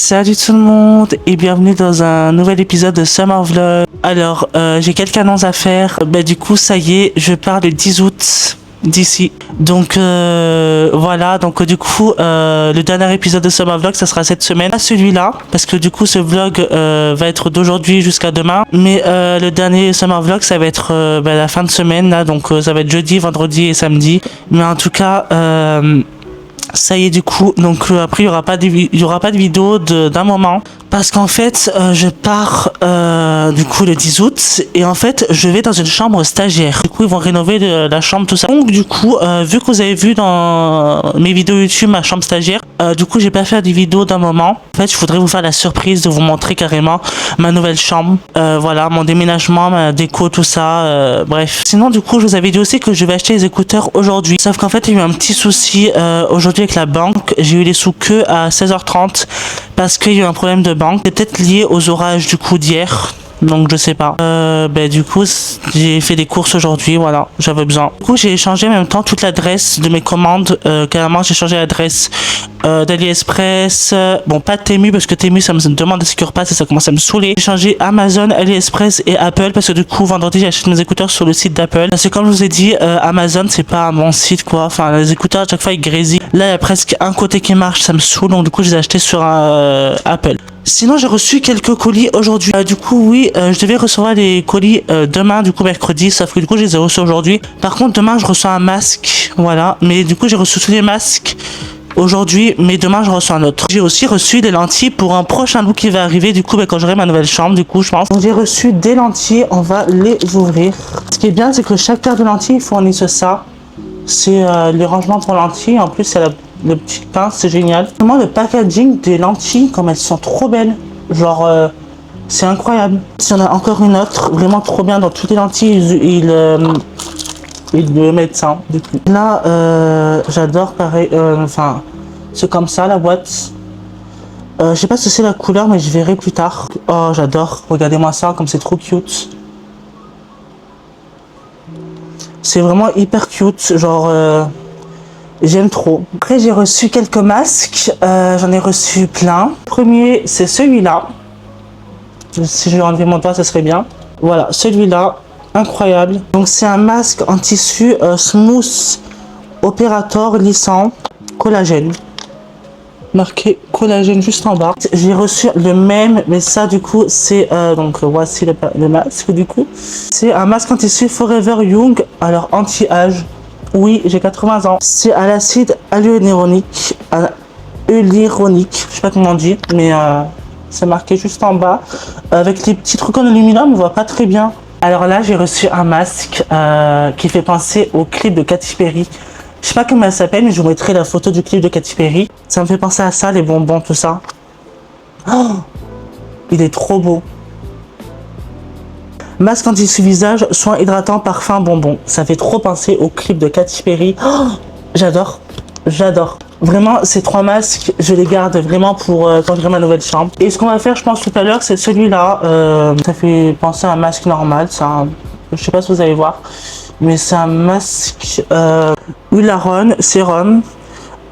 Salut tout le monde et bienvenue dans un nouvel épisode de Summer Vlog. Alors, j'ai quelques annonces à faire. Du coup, ça y est, je pars le 10 août d'ici. Donc, voilà. Donc, du coup, le dernier épisode de Summer Vlog, ça sera cette semaine. Pas celui-là, parce que du coup, ce vlog va être d'aujourd'hui jusqu'à demain. Mais le dernier Summer Vlog, ça va être la fin de semaine, là. Donc, ça va être jeudi, vendredi et samedi. Mais en tout cas... ça y est du coup, donc après il y aura pas de vidéo d'un moment parce qu'en fait je pars du coup le 10 août et en fait je vais dans une chambre stagiaire. Du coup ils vont rénover la chambre tout ça. Donc du coup vu que vous avez vu dans mes vidéos YouTube ma chambre stagiaire, du coup j'ai pas fait des vidéos d'un moment. En fait je voudrais vous faire la surprise de vous montrer carrément ma nouvelle chambre, voilà mon déménagement, ma déco tout ça, bref. Sinon du coup je vous avais dit aussi que je vais acheter les écouteurs aujourd'hui, sauf qu'en fait il y a eu un petit souci aujourd'hui avec la banque. J'ai eu les sous que à 16h30 parce qu'il y a eu un problème de banque. C'est peut-être lié aux orages du coup d'hier. Donc je sais pas. Du coup j'ai fait des courses aujourd'hui, voilà, j'avais besoin. Du coup j'ai changé en même temps toute l'adresse de mes commandes. Carrément j'ai changé l'adresse d'AliExpress. Bon pas de Temu parce que Temu ça me demande de Secure Pass et ça commence à me saouler. J'ai changé Amazon, AliExpress et Apple parce que du coup vendredi j'achète mes écouteurs sur le site d'Apple. Parce que comme je vous ai dit, Amazon c'est pas un bon site quoi. Enfin les écouteurs à chaque fois ils grésillent. Là il y a presque un côté qui marche, ça me saoule, donc du coup je les ai achetés sur Apple. Sinon j'ai reçu quelques colis aujourd'hui. Du coup oui, je devais recevoir les colis demain, du coup mercredi, sauf que du coup je les ai reçus aujourd'hui. Par contre demain je reçois un masque, voilà. Mais du coup j'ai reçu tous les masques aujourd'hui, mais demain je reçois un autre. J'ai aussi reçu des lentilles pour un prochain look qui va arriver, du coup quand j'aurai ma nouvelle chambre, du coup je pense. Donc j'ai reçu des lentilles, on va les ouvrir. Ce qui est bien c'est que chaque paire de lentilles fournissent ça. C'est les rangements pour lentilles, en plus c'est le petit pince, c'est génial. Vraiment le packaging des lentilles, comme elles sont trop belles, genre c'est incroyable. Si on a encore une autre, vraiment trop bien, dans toutes les lentilles, ils le mettent ça, du coup. Là, j'adore pareil, enfin, c'est comme ça la boîte. Je sais pas si c'est la couleur, mais je verrai plus tard. Oh, j'adore, regardez-moi ça, comme c'est trop cute. C'est vraiment hyper cute, genre... j'aime trop. Après j'ai reçu quelques masques, j'en ai reçu plein. Le premier c'est celui-là. Si je vais enlever mon doigt ça serait bien. Voilà, celui-là, incroyable. Donc c'est un masque en tissu Smooth Operator lissant collagène. Marqué collagène juste en bas. J'ai reçu le même, mais ça du coup c'est donc voici le masque du coup. C'est un masque en tissu Forever Young, alors anti-âge. Oui, j'ai 80 ans. C'est à l'acide hyaluronique, je sais pas comment on dit, mais c'est marqué juste en bas. Avec les petits trucs en aluminium, on voit pas très bien. Alors là, j'ai reçu un masque qui fait penser au clip de Katy Perry. Je sais pas comment elle s'appelle, mais je vous mettrai la photo du clip de Katy Perry. Ça me fait penser à ça, les bonbons, tout ça. Oh, il est trop beau. Masque anti-visage, soin hydratant, parfum, bonbon. Ça fait trop penser au clip de Katy Perry. Oh, j'adore, j'adore. Vraiment, ces trois masques, je les garde vraiment pour quand j'aurai ma nouvelle chambre. Et ce qu'on va faire, je pense tout à l'heure, c'est celui-là. Ça fait penser à un masque normal. Je sais pas si vous allez voir, mais c'est un masque Hyaluron Sérum.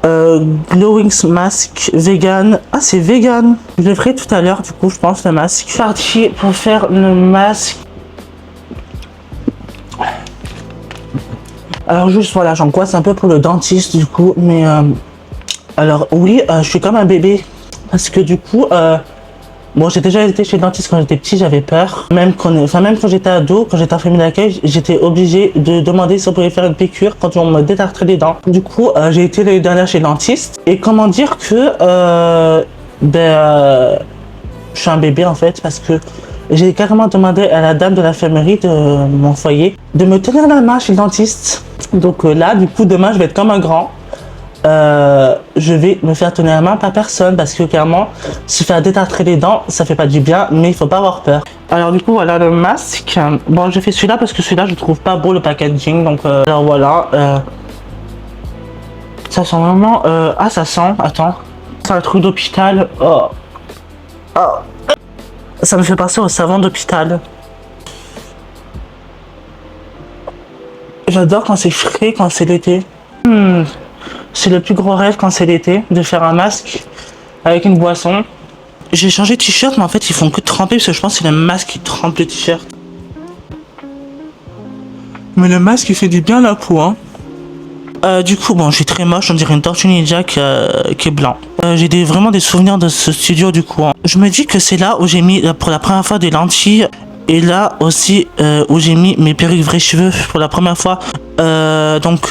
Glowing Mask Vegan. Ah, c'est vegan. Je le ferai tout à l'heure, du coup, je pense, le masque. Je suis partie pour faire le masque. Alors juste voilà, j'angoisse un peu pour le dentiste du coup, mais alors oui, je suis comme un bébé parce que du coup, bon j'ai déjà été chez le dentiste quand j'étais petit, j'avais peur. Même quand j'étais ado, quand j'étais en famille d'accueil, j'étais obligée de demander si on pouvait faire une piqûre quand on me détartrait les dents. Du coup, j'ai été l'année dernière chez le dentiste et comment dire que je suis un bébé en fait parce que j'ai carrément demandé à la dame de l'infirmerie de mon foyer de me tenir la main chez le dentiste. Donc là, du coup, demain, je vais être comme un grand. Je vais me faire tenir la main par personne parce que clairement, se faire détartrer les dents, ça fait pas du bien, mais il faut pas avoir peur. Alors du coup, voilà le masque. Bon, j'ai fait celui-là parce que celui-là, je trouve pas beau le packaging. Donc alors voilà. Ça sent vraiment... ah, ça sent... Attends. C'est un truc d'hôpital. Oh. Oh. Ça me fait penser au savon d'hôpital. J'adore quand c'est frais, quand c'est l'été. C'est le plus gros rêve quand c'est l'été, de faire un masque avec une boisson. J'ai changé de t-shirt, mais en fait, ils font que tremper parce que je pense que c'est le masque qui trempe le t-shirt. Mais le masque, il fait du bien à la peau, hein. Du coup, bon, je suis très moche, on dirait une tortue ninja qui est blanc. J'ai vraiment des souvenirs de ce studio, du coup, hein. Je me dis que c'est là où j'ai mis pour la première fois des lentilles. Et là aussi, où j'ai mis mes perruques vrais cheveux pour la première fois. Donc,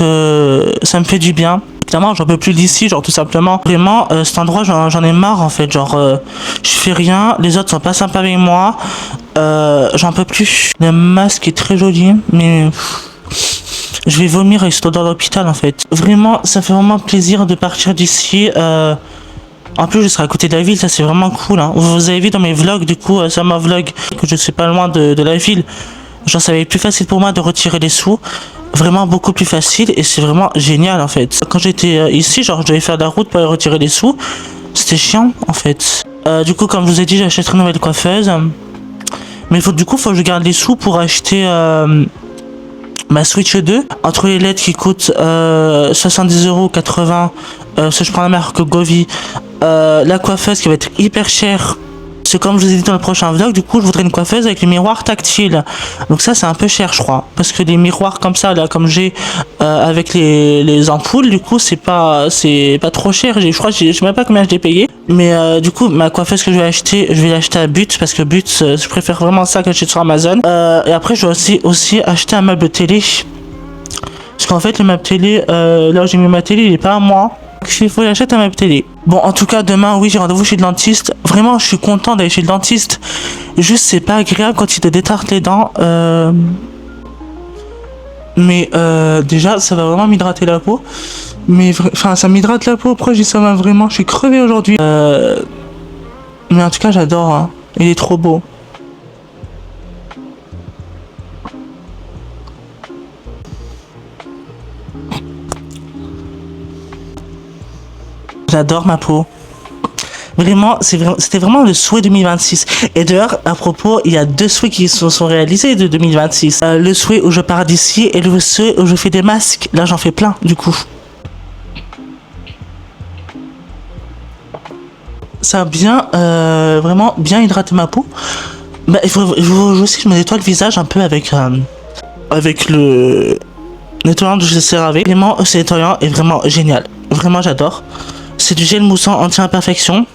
ça me fait du bien. Clairement, j'en peux plus d'ici, genre tout simplement. Vraiment, cet endroit, j'en ai marre, en fait. Genre, je fais rien, les autres sont pas sympas avec moi. J'en peux plus. Le masque est très joli, mais... je vais vomir avec cette odeur d'hôpital en fait. Vraiment, ça fait vraiment plaisir de partir d'ici. En plus, je serai à côté de la ville, ça c'est vraiment cool. Hein. Vous avez vu dans mes vlogs, du coup, Summer Vlog, que je suis pas loin de la ville. Genre, ça va être plus facile pour moi de retirer les sous. Vraiment beaucoup plus facile et c'est vraiment génial en fait. Quand j'étais ici, genre, je devais faire de la route pour aller retirer les sous. C'était chiant en fait. Du coup, comme je vous ai dit, j'achèterai une nouvelle coiffeuse. Mais du coup, faut que je garde les sous pour acheter... ma Switch 2, entre les LED qui coûtent 70,80 €, si je prends la marque Govee, la coiffeuse qui va être hyper chère. C'est comme je vous ai dit dans le prochain vlog, du coup je voudrais une coiffeuse avec le miroir tactile. Donc ça c'est un peu cher je crois. Parce que les miroirs comme ça, là comme j'ai avec les ampoules, du coup c'est pas trop cher. Je crois que je sais même pas combien je l'ai payé. Mais du coup ma coiffeuse que je vais acheter, je vais l'acheter à But parce que But je préfère vraiment ça qu'acheter sur Amazon. Et après je vais aussi acheter un meuble télé. Parce qu'en fait le meuble télé, là où j'ai mis ma télé il est pas à moi. Il faut que j'achète un meuble télé. Bon, en tout cas, demain, oui, j'ai rendez-vous chez le dentiste. Vraiment, je suis content d'aller chez le dentiste. Juste, c'est pas agréable quand il te détarte les dents. Mais déjà, ça va vraiment m'hydrater la peau. Mais enfin, ça m'hydrate la peau. Pourquoi je dis ça va vraiment? Je suis crevé aujourd'hui. Mais en tout cas, j'adore. Hein. Il est trop beau. J'adore ma peau. Vraiment, c'était vraiment le souhait 2026. Et d'ailleurs, à propos, il y a deux souhaits qui se sont réalisés de 2026. Le souhait où je pars d'ici et le souhait où je fais des masques. Là, j'en fais plein, du coup. Ça a bien, vraiment bien hydraté ma peau. Bah, il faut aussi que je me nettoie le visage un peu avec le nettoyant de CeraVe. Vraiment, ce nettoyant est vraiment génial. Vraiment, j'adore. C'est du gel moussant anti-imperfection.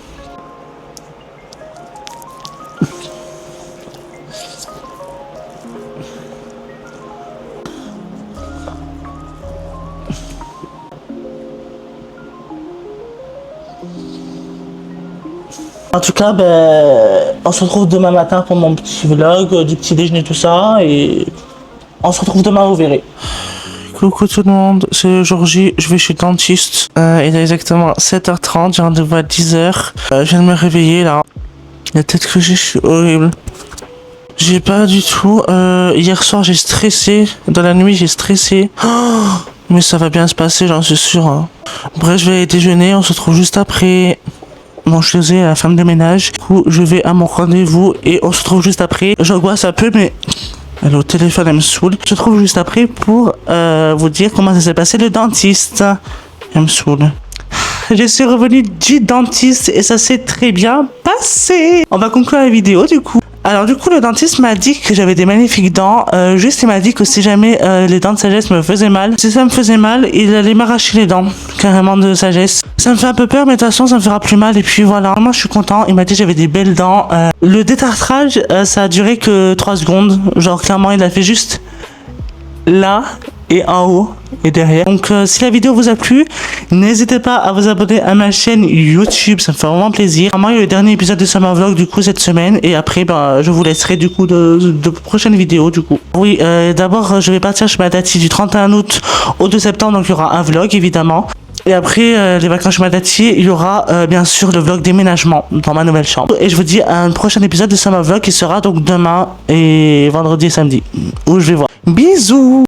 En tout cas, on se retrouve demain matin pour mon petit vlog, du petit déjeuner, tout ça. Et on se retrouve demain, vous verrez. Coucou tout le monde, c'est Georgie, je vais chez le dentiste. Il est exactement 7h30, j'ai rendez-vous à 10h. Je viens de me réveiller là. La tête que j'ai, je suis horrible. J'ai pas du tout. Hier soir j'ai stressé. Dans la nuit j'ai stressé. Oh, mais ça va bien se passer, j'en suis sûr. Hein. Bref, je vais aller déjeuner, on se retrouve juste après. Bon, je faisais la femme de ménage. Du coup, je vais à mon rendez-vous et on se retrouve juste après. J'angoisse un peu, mais... elle est au téléphone, elle me saoule. Je me retrouve juste après pour vous dire comment ça s'est passé le dentiste. Elle me saoule. Je suis revenue du dentiste et ça s'est très bien passé. On va conclure la vidéo du coup. Alors du coup le dentiste m'a dit que j'avais des magnifiques dents. Juste il m'a dit que si jamais les dents de sagesse me faisaient mal, si ça me faisait mal, il allait m'arracher les dents carrément de sagesse. Ça me fait un peu peur mais de toute façon ça me fera plus mal et puis voilà. Moi je suis content, il m'a dit que j'avais des belles dents. Le détartrage ça a duré que 3 secondes. Genre clairement il a fait juste là et en haut et derrière. Donc si la vidéo vous a plu, n'hésitez pas à vous abonner à ma chaîne YouTube, ça me fait vraiment plaisir. Vraiment il y a le dernier épisode de Summer Vlog du coup cette semaine et après je vous laisserai du coup de prochaines vidéos du coup. Oui d'abord je vais partir chez ma tati du 31 août au 2 septembre donc il y aura un vlog évidemment. Et après les vacances chez ma tati, il y aura bien sûr le vlog déménagement dans ma nouvelle chambre. Et je vous dis à un prochain épisode de Summer Vlog qui sera donc demain et vendredi et samedi où je vais voir. Bisous.